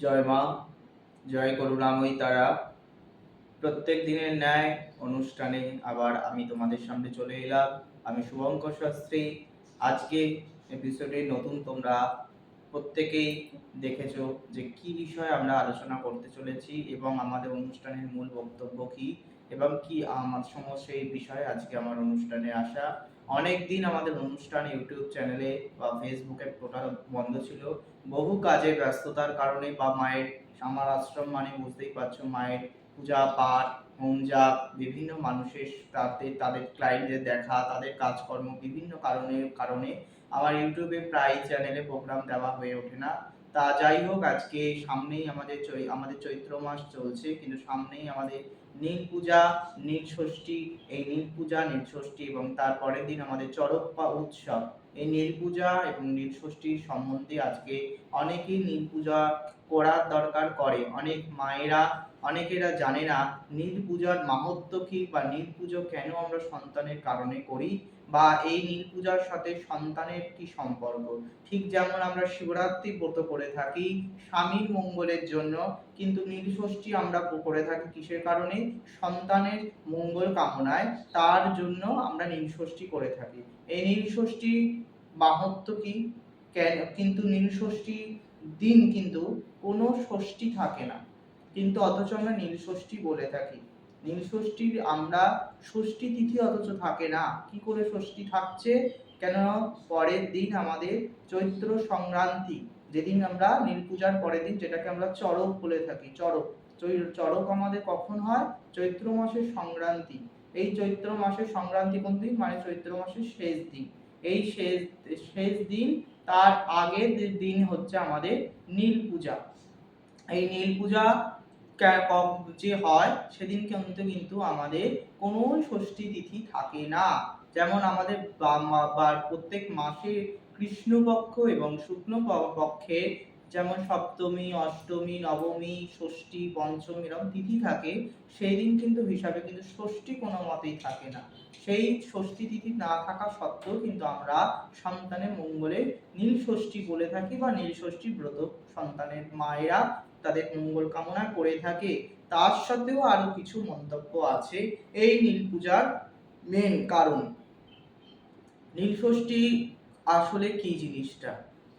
জয় মা, জয় করুণাময়ী তারা। প্রত্যেক দিনের ন্যায় অনুষ্ঠানে আবার আমি তোমাদের সামনে চলে এলাম। আমি শুভঙ্কর শাস্ত্রী। আজকে এপিসোডে নতুন তোমরা প্রত্যেকেই দেখেছো যে কি বিষয়ে আমরা আলোচনা করতে চলেছি এবং আমাদের অনুষ্ঠানের মূল বক্তব্য কি এবং কি আমার সমস্ত এই বিষয়ে আজকে আমার অনুষ্ঠানে আসা। অনেক দিন আমাদের অনুষ্ঠান ইউটিউব চ্যানেলে বা ফেসবুকে টোটাল বন্ধ ছিল, বহু কাজে ব্যস্ততার কারণে বা মায়ের, আমার আশ্রম মানে বুঝতেই পারছো, মায়ের পূজা পাঠ, হোম জাপ, বিভিন্ন মানুষের তাদের ক্লায়েন্টদের দেখা, তাদের কাজকর্ম, বিভিন্ন কারণে আমার ইউটিউবে প্রায় চ্যানেলে প্রোগ্রাম দেওয়া হয়ে ওঠে না। তা যাই হোক, আজকে সামনেই আমাদের চৈত্র মাস চলছে, কিন্তু সামনেই আমাদের নীল পূজা, নীল ষষ্ঠী। এই নীল পূজা, নীল ষষ্ঠী এবং তার পরের দিন আমাদের চড়ক উৎসব। এই নীল পূজা এবং নীল ষষ্ঠীর সম্বন্ধে আজকে অনেকেই নীল পূজা করার দরকার করে, অনেক মায়েরা, অনেকেরা জানে না নীল পূজার মাহাত্ম্য কি বা নীল পুজো কেন আমরা সন্তানের কারণে করি, বা এই নীল পূজার সাথে সন্তানের কি সম্পর্ক। ঠিক যেমন আমরা শিবরাত্রি ব্রত করে থাকি স্বামীর মঙ্গলের জন্য, কিন্তু নীল ষষ্ঠী আমরা করে থাকি কিসের কারণে? সন্তানের মঙ্গল কামনায়। তার জন্য আমরা নীল ষষ্ঠী করে থাকি। এই নীল ষষ্ঠী মাহাত্ম্য কি, কেন? কিন্তু নীল ষষ্ঠী দিন কিন্তু কোনো ষষ্ঠী থাকে না, কিন্তু অথচ আমরা নীল ষষ্ঠী বলে থাকি। নীল ষষ্ঠীর আমরা ষষ্ঠী তিথি অথচ থাকে না। কি করে ষষ্ঠী থাকছে? কেন? পরের দিন আমাদের চৈত্র সংক্রান্তি, যেদিন আমরা নীল পূজার পরের দিন, যেটাকে আমরা চড়ক বলে থাকি। চড়ক আমাদের কখন হয়? চৈত্র মাসের সংক্রান্তি। এই চৈত্র মাসের সংক্রান্তি কোন দিন? মানে চৈত্র মাসের শেষ দিন। এই শেষ দিন, তার আগের দিন হচ্ছে আমাদের নীল পূজা। এই নীল পূজা যে হয় সেদিন কিন্তু আমাদের কোনো ষষ্ঠী তিথি থাকে না। যেমন আমাদের প্রত্যেক মাসে কৃষ্ণপক্ষ এবং শুক্ল পক্ষে যেমন সপ্তমী, অষ্টমী, নবমী, ষষ্ঠী, পঞ্চমী এরকম তিথি থাকে, সেই দিন কিন্তু হিসাবে কিন্তু ষষ্ঠী কোনো মতেই থাকে না। সেই ষষ্ঠী তিথি না থাকা সত্ত্বেও কিন্তু আমরা সন্তানের মঙ্গলে নীল ষষ্ঠী বলে থাকি বা নীল ষষ্ঠী ব্রত সন্তানের মায়েরা তাদের মঙ্গল কামনা করে থাকে। তার সাথেও আরো কিছু মন্তব্য আছে এই নীল পূজার মেন কারণ। নীল ষষ্ঠী আসলে কি জিনিসটা?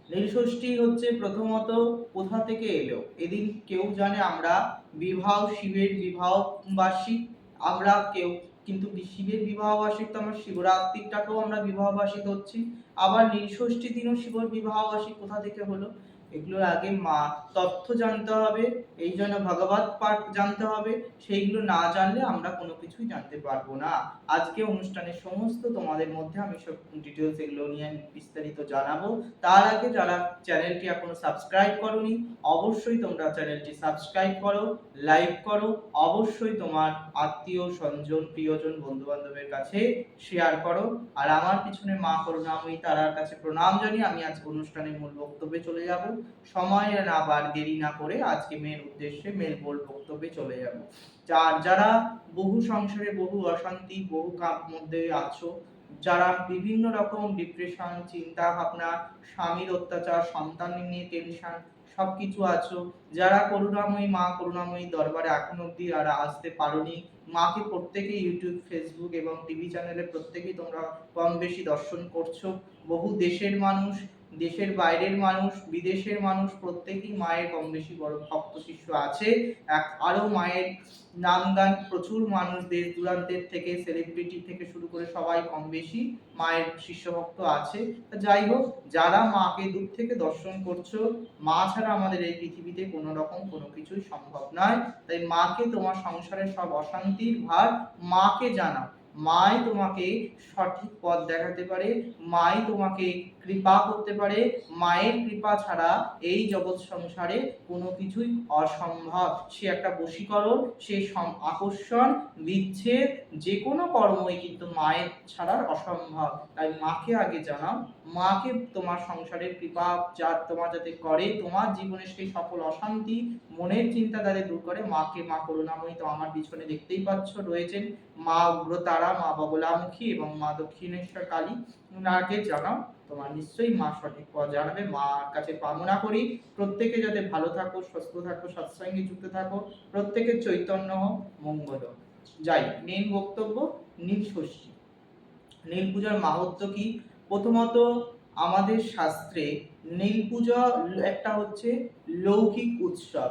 নীল ষষ্ঠী হচ্ছে প্রথমত কোথা থেকে এলো? এদিন কেউ জানে আমরা শিবের বিবাহ বার্ষিক, আমরা কেউ কিন্তু শিবের বিবাহ বার্ষিক, তো আমরা শিবরাত্রিটাকেও আমরা বিবাহ বার্ষিক হচ্ছি, আবার নীল ষষ্ঠীর দিনও শিবের বিবাহ বার্ষিক কোথা থেকে হলো? এগুলোর আগে তথ্য জানতে হবে, এই জন্য ভগবত পাঠ জানতে হবে। সেইগুলো না জানলে আমরা কোনো কিছুই জানতে পারবো না। আজকে অনুষ্ঠানের সমস্ত তোমাদের মধ্যে আমি সব ডিটেলস এগুলো নিয়ে বিস্তারিত জানাবো। তার আগে যারা চ্যানেলটি এখনো সাবস্ক্রাইব করোনি, অবশ্যই তোমরা চ্যানেলটি সাবস্ক্রাইব করো, লাইক করো, অবশ্যই তোমার আত্মীয় স্বজন, প্রিয়জন, বন্ধু বান্ধবের কাছে শেয়ার করো। আর আমার পিছনে মা করুণাময়ী তারার কাছে প্রণাম জানিয়ে আমি আজ অনুষ্ঠানের মূল বক্তব্যে চলে যাব। সময় না দেরি না করে আজকে মেন উদ্দেশ্যে, মেন মূল বক্তব্যে চলে যাব। যারা বহু সংসারে বহু অশান্তি, বহু মধ্যে আছো, যারা বিভিন্ন রকম ডিপ্রেশন, চিন্তা ভাবনা, স্বামীর অত্যাচার, সন্তান নিয়ে টেনশন, সবকিছু আছো, যারা করুণাময়ী মা করুণাময়ী দরবারে এখন অব্দি আর আসতে পারোনি, মাকে প্রত্যেকে ইউটিউব, ফেসবুক এবং টিভি চ্যানেলে প্রত্যেকেই তোমরা কম বেশি দর্শন করছো। বহু দেশের মানুষ, দেশের বাইরের মানুষ, বিদেশের মানুষ প্রত্যেকেই মায়ের কম বেশি বড় ভক্ত শিষ্য আছে। আরো মায়ের নাম গান প্রচুর মানুষ, দেশ দূরান্তের থেকে, সেলিব্রিটি থেকে শুরু করে সবাই কম বেশি মায়ের শিষ্য ভক্ত আছে। যাই হোক, যারা মাকে দূর থেকে দর্শন করছো, মা ছাড়া আমাদের এই পৃথিবীতে কোনো রকম কোনো কিছুই সম্ভব নয়। তাই মাকে, তোমার সংসারের সব অশান্তির ভার মাকে জানাও। মাই তোমাকে সঠিক পথ দেখাতে পারে, মাই তোমাকে কৃপা করতে পারে। মায়ের কৃপা ছাড়া এই জগৎ সংসারে কোনো কিছুই অসম্ভব। সে একটা বশীকরণ, সে আকর্ষণ, বিচ্ছেদ, যে কোনো কর্মই কিন্তু মায়ের ছাড়া অসম্ভব। তাই মাকে আগে জানাও, মাকে তোমার সংসারের কৃপা তোমার যাতে করে, তোমার জীবনে সেই সকল অশান্তি, মনের চিন্তা যাতে দূর করে। মাকে, মা করুণাময়ী তো আমার পিছনে দেখতেই পাচ্ছ রয়েছেন, মা উগ্রতারা, মা বগলামুখী এবং মা দক্ষিণেশ্বর কালী, ওনাকে জানাও। তোমার নিশ্চয়ই মা সঠিক পথ জানাবে। মার কাছে কামনা করি প্রত্যেকে যাতে ভালো থাকো, সুস্থ থাকো, সৎসঙ্গে যুক্ত থাকো, প্রত্যেকের চৈতন্য হোক, মঙ্গল হোক। যাই মেন বক্তব্য, নীল ষষ্ঠী। নীল পূজার মাহাত্ম্য কি? প্রথমত আমাদের শাস্ত্রে নীল পূজা একটা হচ্ছে লৌকিক উৎসব।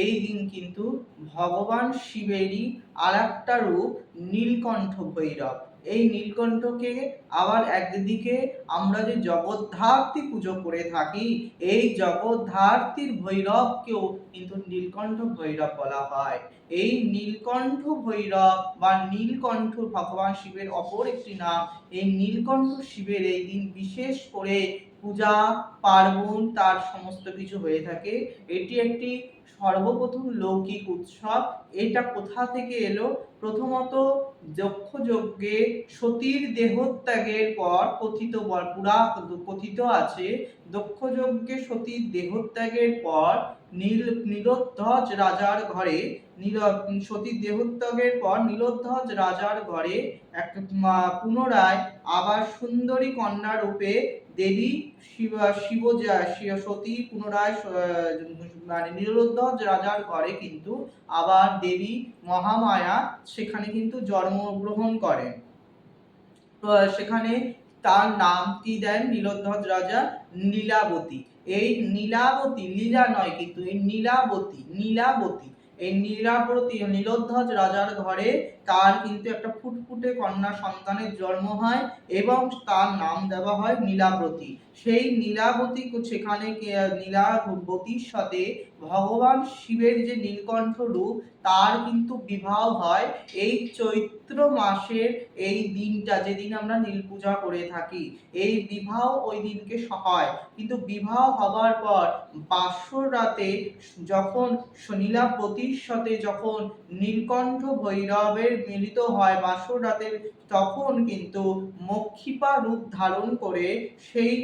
এই দিন কিন্তু ভগবান শিবেরই আর একটা রূপ নীলকণ্ঠ ভৈরব। এই নীলকণ্ঠকে আবার একদিকে আমরা যে জগদ্ধাত্রী পুজো করে থাকি, এই জগদ্ধাত্রীর ভৈরবকেও কিন্তু নীলকণ্ঠ ভৈরব বলা হয়। এই নীলকণ্ঠ ভৈরব বা নীলকণ্ঠ ভগবান শিবের অপর একটি নাম। এই নীলকণ্ঠ শিবের এই দিন বিশেষ করে পূজা পার্বণ তার সমস্ত কিছু হয়ে থাকে। এটি একটি সর্বপ্রথম লৌকিক উৎসব। এটা কোথা থেকে এলো? প্রথমত যক্ষ যজ্ঞে সতীর দেহত্যাগের পর কথিত আছে, দক্ষ যজ্ঞে সতীর দেহত্যাগের পর নীলোধ্বজ রাজার ঘরে সতীর দেহত্যাগের পর নীলোধ্বজ রাজার ঘরে এক পুনরায় আবার সুন্দরী কন্যা রূপে দেবী সতী পুনরায় মানে নীলোধ্বজ রাজার ঘরে কিন্তু আবার দেবী মহামায়া সেখানে কিন্তু জন্মগ্রহণ করেন। সেখানে তার নাম কি দেন নীলোধ্বজ রাজা? নীলাবতী। এই নীলাবতী, লীলা নয় কিন্তু, এই নীলাবতী এই নীলোধ্বজ রাজার ঘরে তার কিন্তু একটা ফুটফুটে কন্যা সন্তানের জন্ম হয় এবং তার নাম দেওয়া হয় নীলাবতী। সেই নীলাবতী সেখানে নীলাবতীর সাথে ভগবান শিবের যে নীলকণ্ঠ রূপ তার কিন্তু বিবাহ হয় এই চৈত্র মাসের এই দিনটা, যেদিন আমরা নীল পূজা করে থাকি। এই বিবাহ ওই দিনকে হয়, কিন্তু বিবাহ হবার পর বাসর রাতে যখন নীলাবতীর সাথে যখন নীলকণ্ঠ ভৈরবের মিলিত হয় বাসর রাতে, তখন কিন্তু মক্ষিপা রূপ ধারণ করে সেই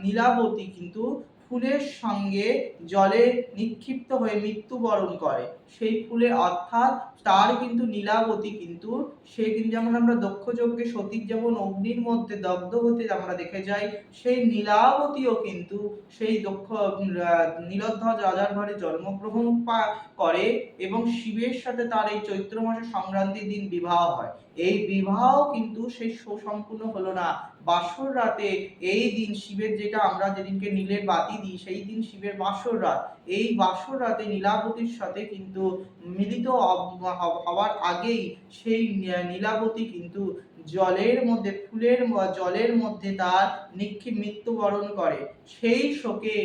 নীলাবতী কিন্তু ফুলের সঙ্গে জলে নিক্ষিপ্ত হয়ে মৃত্যুবরণ করে। সেই ফুলে অর্থাৎ তার কিন্তু নীলাবতী কিন্তু সে কিন্তু যেমন আমরা দক্ষ যজ্ঞে সতীর যেমন অগ্নির মধ্যে দগ্ধ হতে আমরা দেখে যাই, সেই নীলাবতীও কিন্তু সেই নীলোধ্বজ রাজার ঘরে জন্মগ্রহণ করে এবং শিবের সাথে তার এই চৈত্র মাসের সংক্রান্তির দিন বিবাহ হয়। এই বিবাহ কিন্তু সেই সুসম্পূর্ণ হলো না। বাসর রাতে এই দিন শিবের, যেটা আমরা যেদিনকে নীলের বাতি দিই সেই দিন শিবের বাসর রাত। এই বাসর রাতে নীলাবতীর সাথে কিন্তু মিলিত হওয়ার আগেই সেই নীলাবতী কিন্তু জলের মধ্যে জলের মধ্যে তার মৃত্যুবরণ করে। সেই শোকে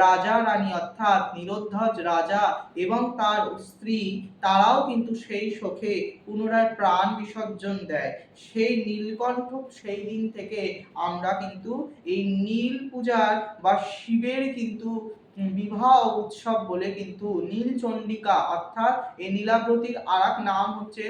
রাজা রানী অর্থাৎ নীলোধ্বজ রাজা এবং তার স্ত্রী তারাও কিন্তু সেই শোকে পুনরায় প্রাণ বিসর্জন দেয়। সেই নীলকণ্ঠ সেই দিন থেকে আমরা কিন্তু এই নীল পূজার বা শিবের কিন্তু বিবাহ উৎসব বলে কিন্তু নীলচণ্ডিকা অর্থাৎ এই নীলাবতীর আরেক নাম হচ্ছে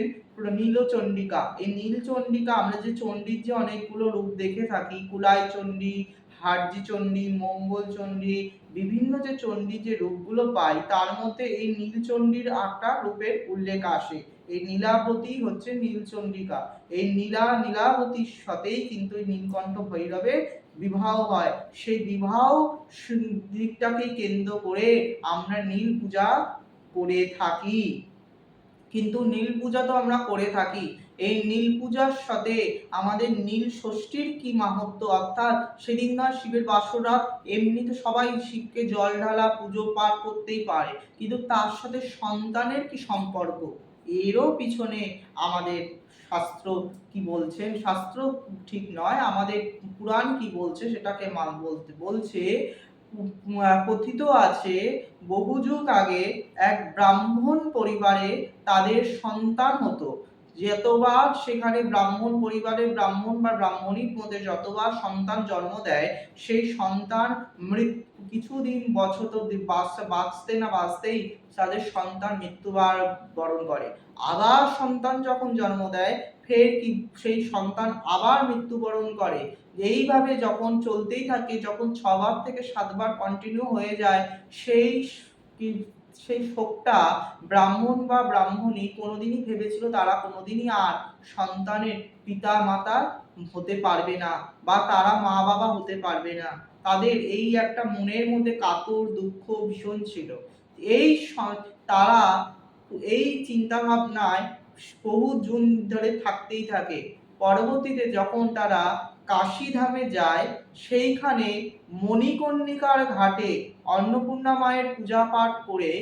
নীলচণ্ডিকা। এই নীলচণ্ডিকা আমরা যে চণ্ডীর যে অনেকগুলো রূপ দেখে থাকি, কুলাই চণ্ডী, হার্জি চণ্ডী, মঙ্গল চণ্ডী, বিভিন্ন যে চণ্ডী যে রূপগুলো পাই তার মধ্যে এই নীলচণ্ডীর একটা রূপের উল্লেখ আসে। এই নীলাবতী হচ্ছে নীলচণ্ডিকা। এই নীলাবতীর সাথেই কিন্তু নীলকণ্ঠ ভৈরবের বিবাহ হয়। সেই বিবাহ দিকটাকে কেন্দ্র করে আমরা নীল পূজা করে থাকি। কিন্তু নীল পূজা তো আমরা করে থাকি, এই নীল পূজার সাথে আমাদের নীল ষষ্ঠীর কি মাহাত্ম্য, অর্থাৎ সেদিন না শিবের বাসরাত, এমনিতে সবাই শিবকে জল ঢালা পুজো পাঠ করতেই পারে, কিন্তু তার সাথে সন্তানের কি সম্পর্ক, এরও পিছনে আমাদের শাস্ত্র কি বলছেন, শাস্ত্র ঠিক নয়, আমাদের পুরাণ কি বলছে সেটাকে বলছে। কথিত আছে বহু যুগ আগে এক ব্রাহ্মণ পরিবারে তাদের সন্তান হতো। যতবার সেখানে ব্রাহ্মণ পরিবারে ব্রাহ্মণ বা ব্রাহ্মণীর মধ্যে যতবার সন্তান জন্ম দেয়, সেই সন্তান কিছুদিন বছর তো বাঁচতে না বাঁচতেই তাদের সন্তান মৃত্যুবরণ করে। আবার সন্তান যখন জন্ম দেয় ফের সেই সন্তান আবার মৃত্যুবরণ করে। এইভাবে যখন চলতেই থাকে, যখন 6 বার থেকে 7 বার কন্টিনিউ হয়ে যায়, সেই শোকটা ব্রাহ্মণ বা ব্রাহ্মণী কোনোদিনই ভেবেছিল তারা কোনোদিনই আর সন্তানের পিতা মাতার হতে পারবে না বা তারা মা বাবা হতে পারবে না, তাদের এই একটা মনের মধ্যে কাতর দুঃখ ভীষণ ছিল। এই তারা এই চিন্তা ভাবনায় বহু দিন ধরে থাকতেই থাকে। পরবর্তীতে যখন তারা কাশীধামে যায়, সেইখানে মণিকর্ণিকার ঘাটে অন্নপূর্ণা মায়ের পূজা পাঠ করে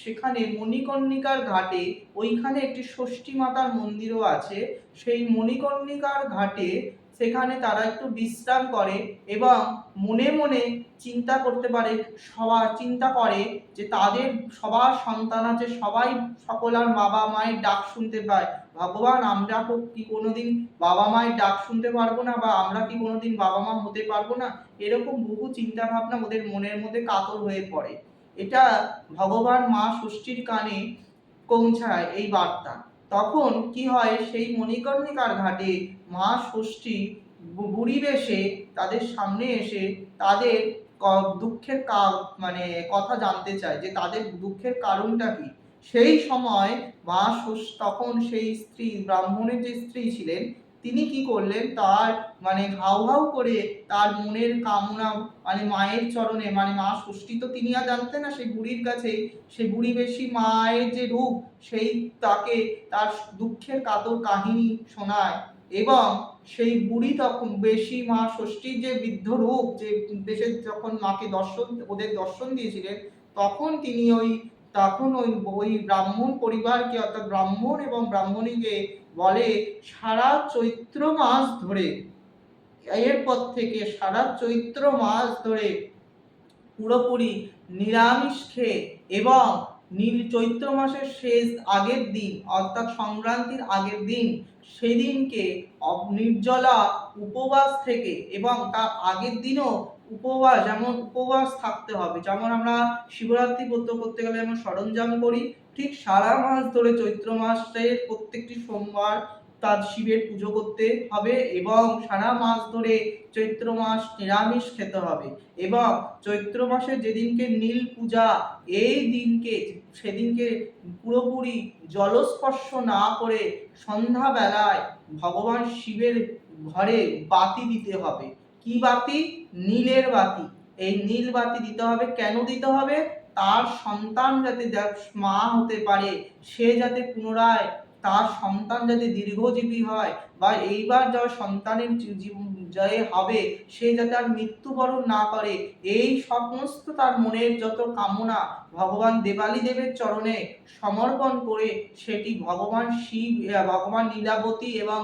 সেখানে মণিকর্ণিকার ঘাটে ওইখানে একটি ষষ্ঠী মাতার মন্দিরও আছে। সেই মণিকর্ণিকার ঘাটে সেখানে তারা একটু বিশ্রাম করে এবং মনে মনে চিন্তা করতে পারে, চিন্তা করে যে তাদের সবার সন্তান আছে, সবাই সকলার বাবা মায়ের ডাক শুনতে পায়। ভগবান, আমরা কি কোনোদিন বাবা মায়ের ডাক শুনতে পারবো না, বা আমরা কি কোনোদিন বাবা মা হতে পারবো না? এরকম বহু চিন্তা ভাবনা ওদের মনের মধ্যে কাতর হয়ে পড়ে। এটা ভগবান মা ষষ্ঠীর কানে পৌঁছায় এই বার্তা। তখন কি হয়, সেই মণিকর্ণিকার ঘাটে মা ষষ্ঠী বুড়ি বেশে তাদের সামনে এসে তাদের দুঃখের মানে কথা জানতে চায়, যে তাদের দুঃখের কারণটা কি। সেই সময় মা তখন সেই স্ত্রী, ব্রাহ্মণের যে স্ত্রী ছিলেন, তিনি কি করলেন, তার মানে হাউ হাউ করে তার মনের কামনা মানে মায়ের চরণে, মানে মা ষষ্ঠী তো তিনি আর জানতেন না, সেই বুড়ির কাছে সেই বুড়ি বেশি মায়ের যে রূপ, সেই তাকে তার দুঃখের কাতর কাহিনী শোনায়। এবং সেই বুড়ি তখন বেশি মা ষষ্ঠীর যে বৃদ্ধ রূপ, যে দেশে যখন মাকে ওদের দর্শন দিয়েছিলেন, তখন তিনি তখন ওই ব্রাহ্মণ পরিবারকে, অর্থাৎ ব্রাহ্মণ এবং ব্রাহ্মণীকে বলে, সারা চৈত্র মাস ধরে, এরপর থেকে সারা চৈত্র মাস ধরে পুরোপুরি নিরামিষ খেয়ে এবং চৈত্র মাসের শেষ আগের দিন, অর্থাৎ সংক্রান্তির আগের দিন, সেদিনকে নির্জলা উপবাস থেকে, এবং তার আগের দিনও উপবাস, যেমন উপবাস থাকতে হবে, যেমন আমরা শিবরাত্রি ব্রত করতে গেলে যেমন সরঞ্জাম করি, ঠিক সারা মাস ধরে চৈত্র মাসের প্রত্যেকটি সোমবার তার শিবের পুজো করতে হবে এবং সারা মাস ধরে চৈত্র মাস নিরামিষ খেতে হবে। এবং চৈত্র মাসে যেদিনকে নীল পূজা, এই দিনকে সেদিনকে পুরোপুরি জলস্পর্শ না করে সন্ধ্যা বেলায় ভগবান শিবের ঘরে বাতি দিতে হবে। কি বাতি? নীলের বাতি। এই নীল বাতি দিতে হবে। কেন দিতে হবে? তার সন্তান যাতে মা হতে পারে, সে যাতে পুনরায় তার সন্তান যাতে দীর্ঘজীবী হয়, বা এইবার যার সন্তানের জয় হবে, সে যাতে আর মৃত্যুবরণ না করে, এই সমস্ত তার মনের যত কামনা ভগবান দেবালী দেবের চরণে সমর্পণ করে, সেটি ভগবান শিব, ভগবান নীলাবতী এবং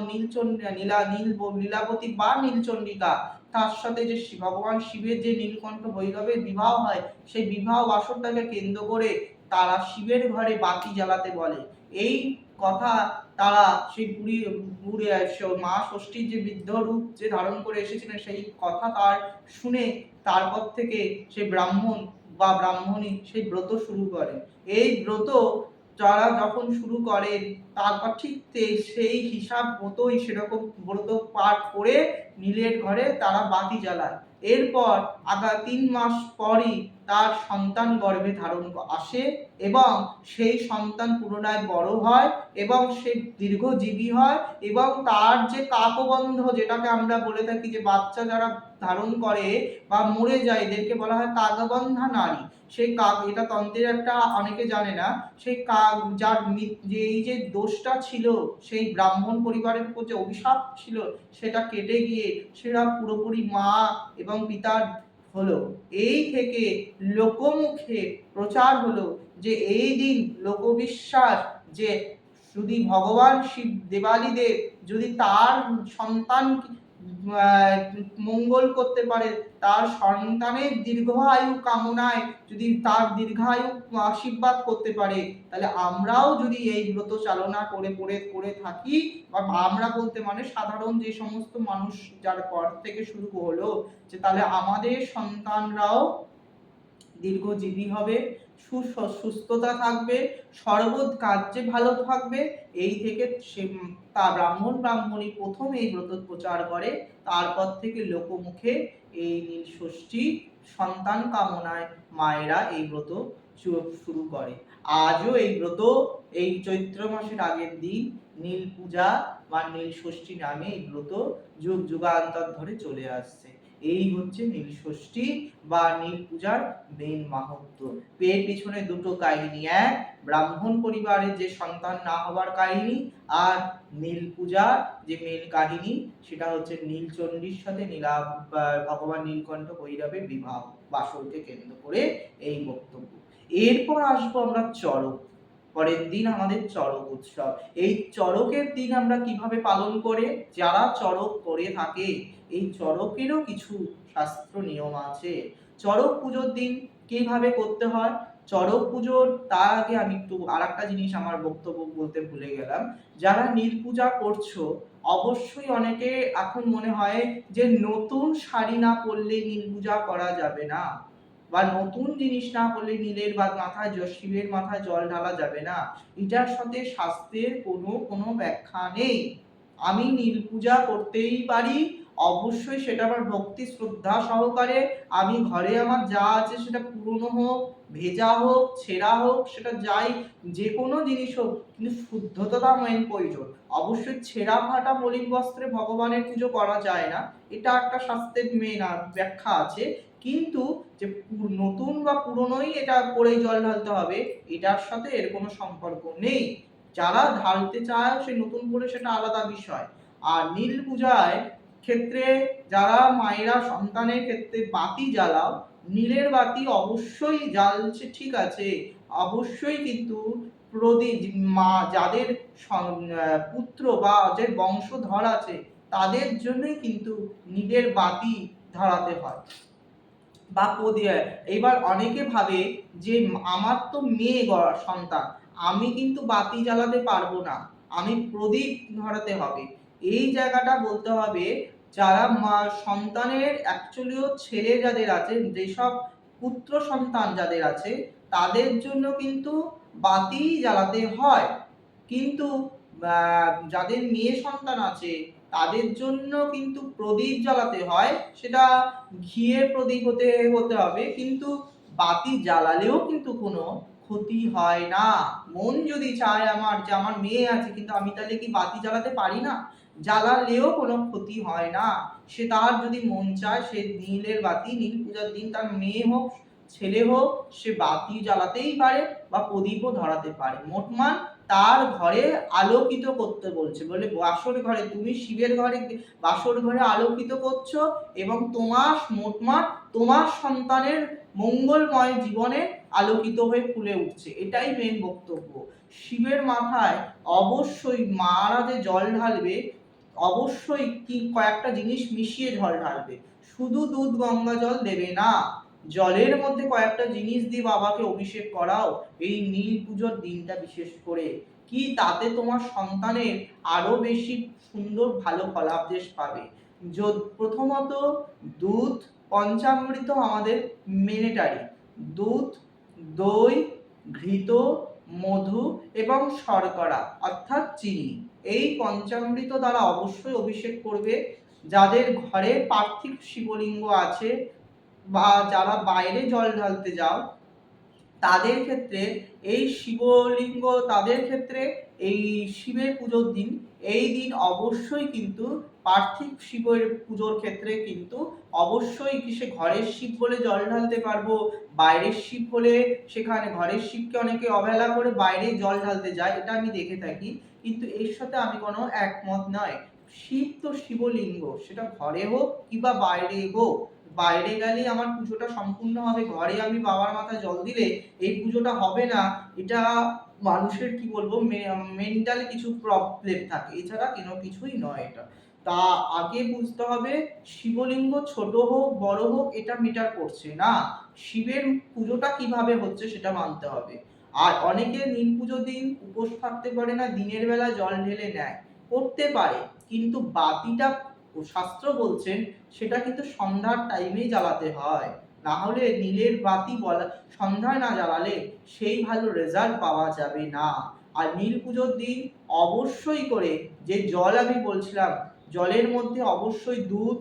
নীলাবতী বা নীলচন্ডিকা, তার সাথে যে ভগবান শিবের যে নীলকণ্ঠ ভৈরবের বিবাহ হয়, সেই বিবাহ বাসরটাকে কেন্দ্র করে তারা শিবের ঘরে বাতি জ্বালাতে বলে। এই কথা তারা সেই বুড়ি মা ষষ্ঠীর যে বৃদ্ধ রূপ যে ধারণ করে এসেছিলেন, সেই কথা তার শুনে তারপর থেকে সেই ব্রাহ্মণ বা ব্রাহ্মণী সেই ব্রত শুরু করে। এই ব্রত যারা যখন শুরু করেন, তারপর ঠিক সেই হিসাব মতোই সেরকম ব্রত পাঠ করে নীলের ঘরে তারা বাতি জ্বালায়। এরপর 3 মাস পরই তার সন্তান গর্ভে ধারণ আসে এবং সেই সন্তান পুনরায় বড় হয় এবং সে দীর্ঘজীবী হয়, এবং তার যে কাকবন্ধ, যেটাকে আমরা বলে থাকি যে বাচ্চা যারা ধারণ করে বা মরে যায়, এদেরকে বলা হয় কাকবন্ধা নারী। সেই কাক, এটা তন্ত্রের একটা, অনেকে জানে না, সেই কাক যার এই যে দোষটা ছিল, সেই ব্রাহ্মণ পরিবারের উপর যে অভিশাপ ছিল, সেটা কেটে গিয়ে সেটা পুরোপুরি মা এবং পিতার হলো। এই থেকে লোকমুখে প্রচার হলো যে এই দিন লোকবিশ্বাস যে যদি ভগবান শিব দেবালী দেব যদি তার সন্তান মঙ্গল করতে পারে, তার সন্তানের দীর্ঘায়ু কামনায় যদি তার দীর্ঘায়ু আশীর্বাদ করতে পারে, তাহলে আমরাও যদি এই ব্রত চালনা করে থাকি, বা আমরা বলতে মানে সাধারণ যে সমস্ত মানুষ যার পর থেকে শুরু হলো, যে তাহলে আমাদের সন্তানরাও দীর্ঘজীবী হবে, সুস্থতা থাকবে, সর্বদ কার্যে ভালো থাকবে। এই থেকে তা ব্রাহ্মণী প্রথম এই ব্রত প্রচার করে। তারপর থেকে লোকমুখে এই নীল ষষ্ঠী সন্তান কামনায় মায়েরা এই ব্রত শুরু করে। আজও এই ব্রত এই চৈত্র মাসের আগের দিন নীল পূজা বা নীল ষষ্ঠী নামে এই ব্রত যুগ যুগান্তর ধরে চলে আসছে। এই হচ্ছে নীল ষষ্ঠী বা নীল পূজার মেন মাহাত্ম্য। এর পিছনে দুটো কাহিনী, এক ব্রাহ্মণ পরিবারে যে সন্তান না হবার কাহিনী, আর নীল পূজার যে মেন কাহিনী সেটা হচ্ছে নীলচণ্ডীর সাথে ভগবান নীলকণ্ঠ ভৈরবের বিবাহ বাসরকে কেন্দ্র করে এই বক্তব্য। এরপর আসবো আমরা চড়ক। পরের দিন আমাদের চড়ক উৎসব। এই চড়কের দিন আমরা কিভাবে পালন করে, যারা চড়ক করে থাকে এই চড়কেরও কিছু শাস্ত্র নিয়ম আছে। চড়ক পুজোর দিন কিভাবে করতে হয়, চড়ক পুজোর তার আগে আমি একটু আরেকটা জিনিস আমার বক্তব্য বলতে ভুলে গেলাম। যারা নীল পূজা করছো, অবশ্যই অনেকে এখন মনে হয় যে নতুন শাড়ি না পরলে নীল পূজা করা যাবে না, বা নতুন জিনিস না হলে নীলের বা মাথায় শিবের মাথায় জল ঢালা যাবে না। এটার সাথে শাস্ত্রের কোনো ব্যাখ্যা নেই। আমি নীল পূজা করতেই পারি, অবশ্যই সেটা আমার ভক্তি শ্রদ্ধা সহকারে আমি ঘরে আমার যা আছে সেটা পুরনো হোক, ভেজা হোক, ছেঁড়া হোক, সেটা যাই যে কোনো জিনিস হোক, কিন্তু শুদ্ধতা মেন প্রয়োজন। অবশ্যই ছেঁড়া ফাটা মলিন বস্ত্রে ভগবানের পুজো করা যায় না, এটা একটা শাস্ত্রের মেন ব্যাখ্যা আছে। কিন্তু যে নতুন বা পুরনোই এটা পরেই জল ঢালতে হবে, এটার সাথে এর কোনো সম্পর্ক নেই। যারা ঢালতে চায় সে নতুন করে সেটা আলাদা বিষয়। আর নীল পূজায় ক্ষেত্রে যারা মায়েরা সন্তানের ক্ষেত্রে বাতি জ্বালাও, নীলের বাতি অবশ্যই জ্বালছে, ঠিক আছে, অবশ্যই কিন্তু প্রদীপ মা যাদের পুত্র বা যে বংশধর আছে তাদের জন্যই কিন্তু নীলের বাতি ধরাতে হয় বা এবার অনেকে ভাবে যে আমার তো মেয়ে সন্তান, আমি কিন্তু বাতি জ্বালাতে পারবো না, আমি প্রদীপ ধরাতে হবে। এই জায়গাটা বলতে হবে, যারা সন্তানের অ্যাকচুয়ালিও ছেলে যাদের আছে, যেসব পুত্র সন্তান যাদের আছে তাদের জন্য কিন্তু বাতি জ্বালাতে হয়, কিন্তু যাদের মেয়ে সন্তান আছে তাদের জন্য কিন্তু প্রদীপ জ্বালাতে হয়। সেটা ঘিয়ের প্রদীপ হতে হবে, কিন্তু বাতি জ্বালালেও কিন্তু কোনো ক্ষতি হয় না। মন যদি চায় আমার যে আমার মেয়ে আছে কিন্তু আমি তাহলে কি বাতি জ্বালাতে পারি না, জ্বালালেও কোনো ক্ষতি হয় না। সে তার যদি মন চায় সে নীলের বাতি নীল পূজার দিন তার মেয়ে হোক ছেলে হোক সে বাতি জ্বালাতেই পারে বা প্রদীপও ধরাতে পারে। মোটমাট তার ঘরে আলোকিত করতে বলছে, বলে বাসর ঘরে তুমি শিবের ঘরে বাসর ঘরে আলোকিত করছো এবং তোমার মোটমাট তোমার সন্তানের মঙ্গলময় জীবনে আলোকিত হয়ে ফুলে উঠছে, এটাই মেন বক্তব্য। শিবের মাথায় অবশ্যই মারা যে জল ঢালবে অবশ্যই কি কয়েকটা জিনিস মিশিয়ে জল ঢালবে, শুধু দুধ গঙ্গা জল দেবে না, জলের মধ্যে কয়েকটা জিনিস দিয়ে বাবাকে অভিষেক করাও এই নীল পুজোর দিনটা বিশেষ করে। কি তাতে তোমার সন্তানের আরো বেশি সুন্দর ভালো ফলাদেশ পাবে। প্রথমত দুধ, পঞ্চামৃত আমাদের মেনেটারি, দুধ, দই, ঘৃত, মধু এবং শর্করা অর্থাৎ চিনি, এই পঞ্চামৃত দ্বারা অবশ্যই অভিষেক করবে। যাদের ঘরে পার্থিব শিবলিঙ্গ আছে বা যারা বাইরে জল ঢালতে যাও তাদের ক্ষেত্রে এই শিবলিঙ্গ, তাদের ক্ষেত্রে এই শিবের পুজোর দিন, এই দিন অবশ্যই কিন্তু পার্থিব শিবের পুজোর ক্ষেত্রে কিন্তু অবশ্যই কি সে ঘরের শিব বলে জল ঢালতে পারবো, বাইরের শিব হলে সেখানে ঘরের শিবকে অনেকে অবহেলা করে বাইরে জল ঢালতে যায়, এটা আমি দেখে থাকি, কিন্তু এর সাথে আমি কোনো একমত নয়। শিব তো শিবলিঙ্গ, সেটা ঘরে হোক কিংবা বাইরে হোক, বাইরে গেলেই আমার পুজোটা সম্পূর্ণ হবে, ঘরে আমি বাবার মাথায় জল দিলে এই পুজোটা হবে না, এটা মানুষের কি বলবো মেন্টাল কিছু প্রবলেম থাকে, এছাড়া কোনো কিছুই নয়। এটা তা আগে বুঝতে হবে, শিবলিঙ্গ ছোট হোক বড় হোক এটা মিটার করছে না, শিবের পুজোটা কিভাবে হচ্ছে সেটা মানতে হবে। আর অনেকে নীল পুজো দিন উপোস থাকতে পারে না, দিনের বেলা জল ঢেলে নেয়, করতে পারে, কিন্তু বাতিটা শাস্ত্র বলছেন সেটা কিন্তু সন্ধ্যার টাইমেই জ্বালাতে হয়, না হলে নীলের বাতি সন্ধ্যায় না জ্বালালে সেই ভালো রেজাল্ট পাওয়া যাবে না। আর নীল পুজোর দিন অবশ্যই করে যে জল আমি বলছিলাম, জলের মধ্যে অবশ্যই দুধ,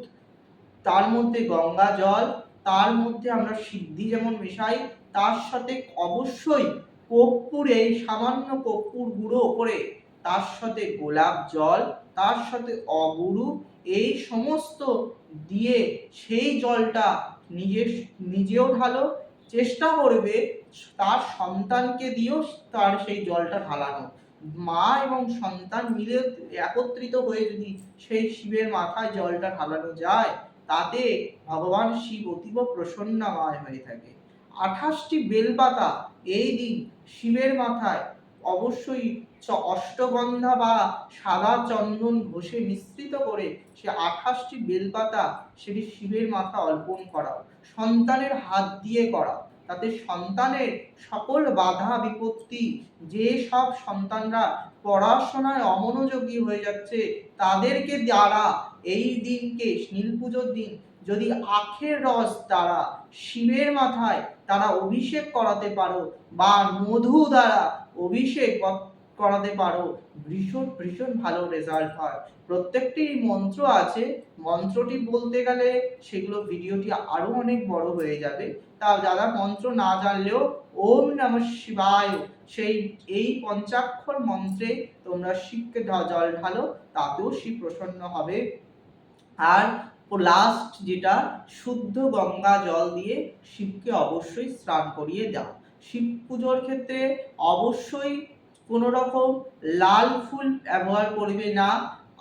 তার মধ্যে গঙ্গা জল, তার মধ্যে আমরা সিদ্ধি যেমন মেশাই, তার সাথে অবশ্যই কর্পূরে সামান্য কর্পূর গুঁড়ো করে, তার সাথে গোলাপ জল, তার সাথে অগুরু, এই সমস্ত দিয়ে সেই জলটা নিজেও ঢালো, চেষ্টা করবে তার সন্তানকে দিয়েও তার সেই জলটা ঢালানো। মা এবং সন্তান মিলে একত্রিত হয়ে যদি সেই শিবের মাথায় জলটা ঢালানো যায়, তাতে ভগবান শিব অতীব প্রসন্নময় হয়ে থাকে। 28টি বেলপাতা এই দিন শিবের মাথায় অবশ্যই অষ্টগন্ধা বা সাদা চন্দন ঘষে মিশ্রিত করে সে 28টি বেলপাতা সেটি শিবের মাথা অর্পণ করাও, সন্তানের হাত দিয়ে করাও, তাতে সন্তানের সকল বাধা বিপত্তি, যে সব সন্তানরা পড়াশোনায় অমনোযোগী হয়ে যাচ্ছে তাদেরকে দ্বারা এই দিনকে নীল পুজোর দিন যদি আখের রস দ্বারা শিবের মাথায় তারা অভিষেক করাতে পারো বা মধু দ্বারা অভিষেক করাতে পারো, ভীষণ ভীষণ ভালো রেজাল্ট হয়। প্রত্যেকটি মন্ত্র আছে, মন্ত্রটি বলতে গেলে সেগুলো ভিডিওটি আরো অনেক বড় হয়ে যাবে। তা যারা মন্ত্র না জানলেও ওম নমঃ শিবায় সেই এই পঞ্চাক্ষর মন্ত্রে তোমরা শিবকে জল ঢালো, তাতেও শিব প্রসন্ন হবে। আর লাস্ট যেটা, শুদ্ধ গঙ্গা জল দিয়ে শিবকে অবশ্যই স্নান করিয়ে দাও। শিব পুজোর ক্ষেত্রে অবশ্যই কোনো রকম লাল ফুল ব্যবহার করবে না,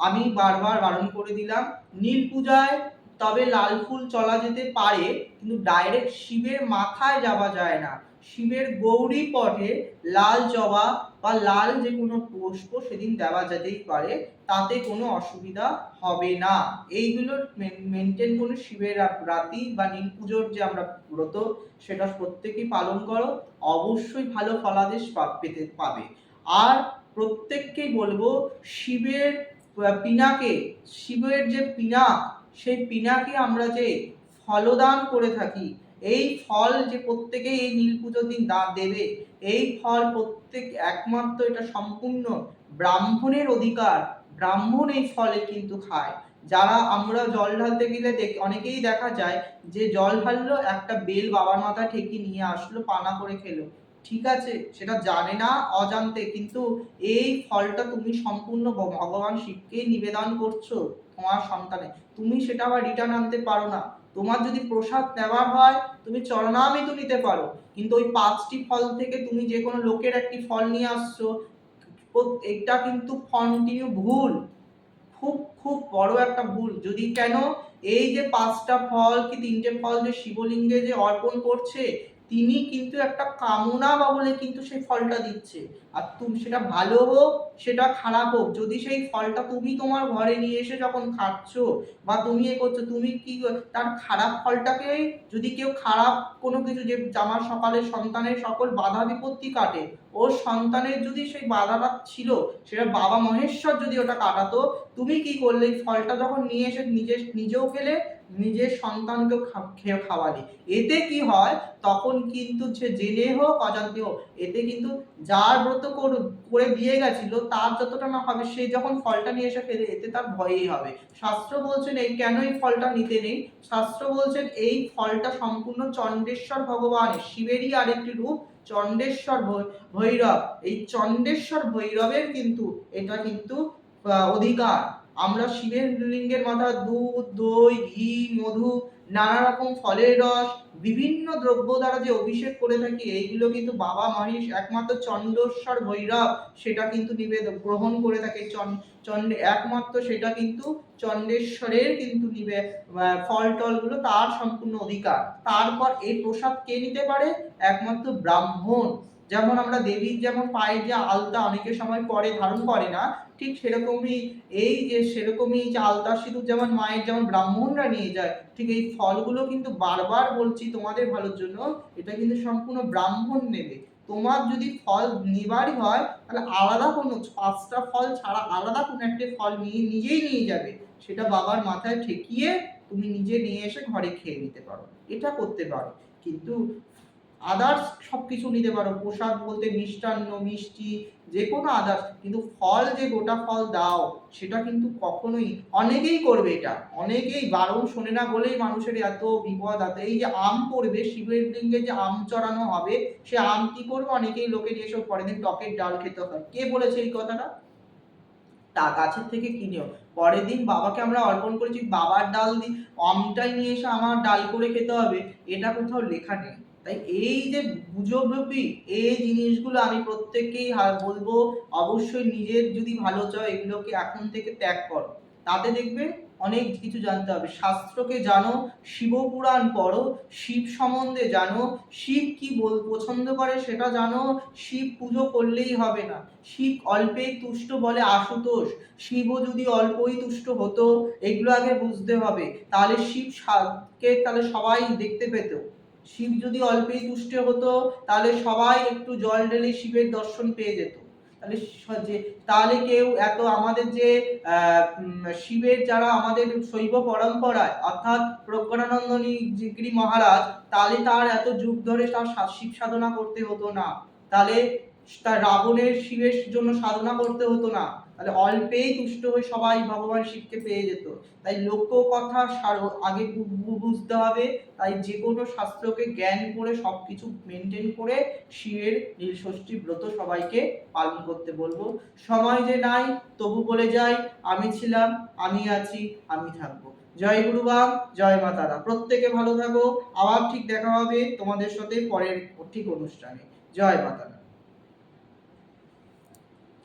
আমি বারবার বারণ করে দিলাম। নীল পূজায় তবে লাল ফুল চলা যেতে পারে, কিন্তু ডাইরেক্ট শিবের মাথায় যাওয়া যায় না। শিবের গৌরী পটে লাল জবা বা লাল যে কোনো পুষ্প সেদিন দেওয়া যেতেই পারে, তাতে কোনো অসুবিধা হবে না। এইগুলো মেনটেন করে শিবের রাতি বা নীল পুজোর যে আমরা ব্রত সেটা প্রত্যেকেই পালন করো, অবশ্যই ভালো ফলাদেশ পাবে। আর প্রত্যেককেই বলবো শিবের পিনাকে, শিবের যে পিনাক, সেই পিনাকে আমরা যে ফলদান করে থাকি, এই ফল যে প্রত্যেকেই এই নীল পুজোর দিন দেবে, এই ফল প্রত্যেক একমাত্র এটা সম্পূর্ণ ব্রাহ্মণের অধিকার, ব্রাহ্মণ এই ফলে কিন্তু খায়। যারা আমরা জল ঢালতে গেলে অনেকেই দেখা যায় যে জল ঢাললো, একটা বেল বাবার মাথায় ঠেকিয়ে নিয়ে আসলো, পানা করে খেলো, ঠিক আছে, সেটা জানে না অজান্তে, কিন্তু এই ফলটা তুমি সম্পূর্ণ ভগবান শিবকেই নিবেদন করছো তোমার সন্তানে, তুমি সেটা আবার রিটার্ন আনতে পারো না। তোমার যদি প্রসাদ নেওয়ার হয় তুমি চরণামৃত নিতে পারো, কিন্তু ওই 5টি ফল থেকে তুমি যে কোনো লোকের একটি ফল নিয়ে আসছো, এটা কিন্তু কন্টিনিউ ভুল, খুব খুব বড় একটা ভুল। যদি কেন এই যে 5টা ফল কি 3টে ফল যে শিবলিঙ্গে যে অর্পণ করছে, তিনি কিন্তু একটা কামনা বা বলে কিন্তু সেই ফলটা দিচ্ছে। আর তুমি সেটা ভালো হোক সেটা খারাপ হোক, যদি সেই ফলটা তুমি তোমার ঘরে নিয়ে এসে যখন খাচ্ছ বা তুমি এ করছো, তুমি কি তার খারাপ ফলটাকেই যদি কেউ খারাপ কোনো কিছু, যে আমার সকালে সন্তানের সকল বাধা বিপত্তি কাটে, ওর সন্তানের যদি সেই বাধাটা ছিল সেটা বাবা মহেশ্বর যদি ওটা কাটাতো, তুমি কি করলে ফলটা যখন নিয়ে এসে নিজেও খেলে, নিজের সন্তানকেও খাওয়ালে, এতে কি হয় তখন কিন্তু সে জেনে হোক অজান্তে হোক, এতে কিন্তু যার ব্রত করে দিয়ে গেছিল তার যতটা না হবে, সে যখন ফলটা নিয়ে এসে খেলে এতে তার ভয়ই হবে। শাস্ত্র বলছেন এই কেন এই ফলটা নিতে নেই, শাস্ত্র বলছেন এই ফলটা সম্পূর্ণ চণ্ডেশ্বর ভগবানের, শিবেরই আরেকটি রূপ চণ্ডেশ্বর ভৈরব, এই চণ্ডেশ্বর ভৈরবের কিন্তু এটা কিন্তু অধিকার। আমরা শিবের লিঙ্গের মাথায় দুধ, দই, ঘি, মধু, নানা রকম ফলের রস, বিভিন্ন দ্রব্য দ্বারা যে অভিষেক করে থাকি, এইগুলো কিন্তু বাবা মহেশ একমাত্র চণ্ডেশ্বর ভৈরব সেটা কিন্তু গ্রহণ করে থাকে, একমাত্র সেটা কিন্তু চণ্ডেশ্বরের কিন্তু ফল টল গুলো তার সম্পূর্ণ অধিকার। তারপর এই প্রসাদ কে নিতে পারে, একমাত্র ব্রাহ্মণ। যেমন আমরা দেবীর যেমন পায়ে যে আলতা অনেকের সময় পরে ধারণ করে না, ঠিক সেরকমই সেরকমই যে আলতা সিঁদুর যেমন মায়ের যেমন ব্রাহ্মণরা নিয়ে যায়, ঠিক এই ফলগুলো কিন্তু বারবার বলছি তোমাদের ভালোর জন্য, এটা কিন্তু সম্পূর্ণ ব্রাহ্মণ নেবে। তোমার যদি ফল নিবারই হয় তাহলে আলাদা কোনো 5টা ফল ছাড়া আলাদা কোনো একটা ফল নিজেই নিয়ে যাবে, সেটা বাবার মাথায় ঠেকিয়ে তুমি নিজে নিয়ে এসে ঘরে খেয়ে নিতে পারো, এটা করতে পারো। কিন্তু আদার্স সব কিছু নিতে পারো, প্রসাদ বলতে মিষ্টান্ন, মিষ্টি, যে কোনো আদার্স, কিন্তু ফল যে গোটা ফল দাও সেটা কিন্তু কখনোই, অনেকেই করবে এটা, অনেকেই বারণ শোনে না বলেই মানুষের এত বিপদ আছে। এই যে আম পড়বে শিবের লিঙ্গে, যে আম চড়ানো হবে, সে আম কি করবে, অনেকেই লোকে নিয়ে এসে পরের দিন টকের ডাল খেতে হয়। কে বলেছে এই কথাটা? তা গাছের থেকে কিনেও পরের দিন বাবাকে আমরা অর্পণ করেছি, বাবার ডাল দিয়ে আমটাই নিয়ে এসে আমার ডাল করে খেতে হবে, এটা কোথাও লেখা নেই। তাই এই যে গুজবরূপী এই জিনিসগুলো আমি প্রত্যেককেই বলবো, অবশ্যই নিজের যদি ভালো চাও এগুলোকে এখন থেকে ত্যাগ করো, তাতে দেখবে অনেক কিছু জানতে হবে। শাস্ত্রকে জানো, শিবপুরাণ পড়ো, শিব সম্বন্ধে জানো, শিব কি পছন্দ করে সেটা জানো। শিব পুজো করলেই হবে না, শিব অল্পেই তুষ্ট বলে আশুতোষ, শিবও যদি অল্পই তুষ্ট হতো, এগুলো আগে বুঝতে হবে, তাহলে শিব কে তাহলে সবাই দেখতে পেত। শিব যদি অল্পেই তুষ্ট হতো তাহলে সবাই একটু জল ঢেলে শিবের দর্শন পেয়ে যেত। তাহলে তাহলে কেউ এত আমাদের যে শিবের যারা আমাদের শৈব পরম্পরায়, অর্থাৎ প্রজ্ঞানন্দনী জিগরি মহারাজ, তাহলে তার এত যুগ ধরে তার শিব সাধনা করতে হতো না, তাহলে তার রাবণের শিবের জন্য সাধনা করতে হতো না, তাহলে অল্পেই তুষ্ট হয়ে সবাই ভগবান শিবকে পেয়ে যেত। তাই লোক কথা আগে বুঝতে হবে। তাই যে কোনো শাস্ত্রকে জ্ঞান করে সবকিছু মেনটেন করে শিবের নীলষষ্ঠী ব্রত সবাইকে পালন করতে বলবো। সময় যে নাই তবু বলে যাই, আমি ছিলাম, আমি আছি, আমি থাকবো। জয় গুরুবাম, জয় মা তারা। প্রত্যেকে ভালো থাকো, আবার ঠিক দেখা হবে তোমাদের সাথে পরের ঠিক অনুষ্ঠানে। জয় মা তারা।